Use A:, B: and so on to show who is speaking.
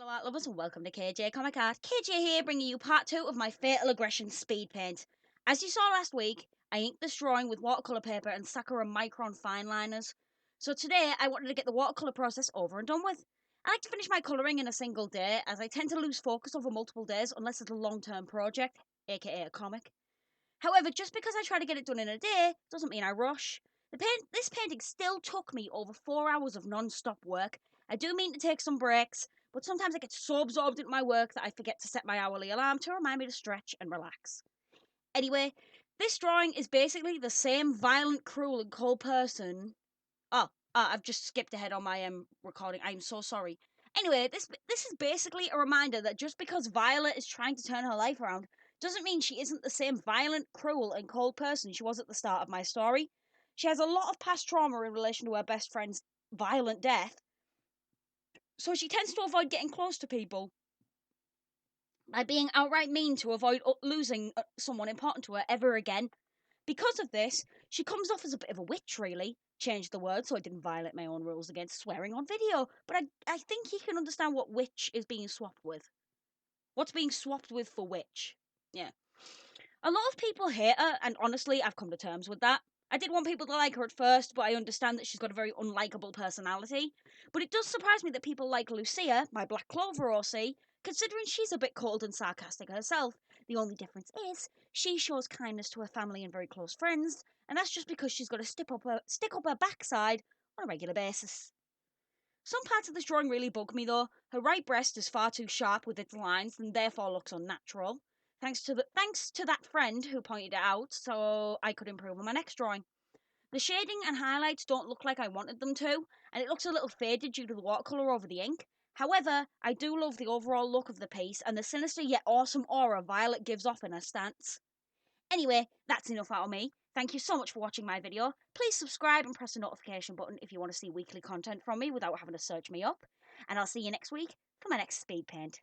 A: Hello art lovers and welcome to KayJayComicArt. KJ here bringing you part 2 of my Fatal Aggression speed paint. As you saw last week, I inked this drawing with watercolour paper and Sakura micron fine liners. So today I wanted to get the watercolour process over and done with. I like to finish my colouring in a single day as I tend to lose focus over multiple days unless it's a long-term project, aka a comic. However, just because I try to get it done in a day doesn't mean I rush. This painting still took me over 4 hours of non-stop work. I do mean to take some breaks, but sometimes I get so absorbed into my work that I forget to set my hourly alarm to remind me to stretch and relax. Anyway, this drawing is basically the same violent, cruel, and cold person. I've just skipped ahead on my recording. I'm so sorry. Anyway, this is basically a reminder that just because Violet is trying to turn her life around doesn't mean she isn't the same violent, cruel, and cold person she was at the start of my story. She has a lot of past trauma in relation to her best friend's violent death, so she tends to avoid getting close to people by being outright mean to avoid losing someone important to her ever again. Because of this, she comes off as a bit of a witch, really. Changed the word so I didn't violate my own rules against swearing on video, but I think you can understand what witch is being swapped with. What's being swapped with for witch? Yeah. A lot of people hate her, and honestly, I've come to terms with that. I did want people to like her at first, but I understand that she's got a very unlikable personality. But it does surprise me that people like Lucia, my Black Clover OC, considering she's a bit cold and sarcastic herself. The only difference is, she shows kindness to her family and very close friends, and that's just because she's got to stick up her backside on a regular basis. Some parts of this drawing really bug me though. Her right breast is far too sharp with its lines and therefore looks unnatural. Thanks to that friend who pointed it out, so I could improve on my next drawing. The shading and highlights don't look like I wanted them to, and it looks a little faded due to the watercolour over the ink. However, I do love the overall look of the piece and the sinister yet awesome aura Violet gives off in her stance. Anyway, that's enough out of me. Thank you so much for watching my video. Please subscribe and press the notification button if you want to see weekly content from me without having to search me up. And I'll see you next week for my next speed paint.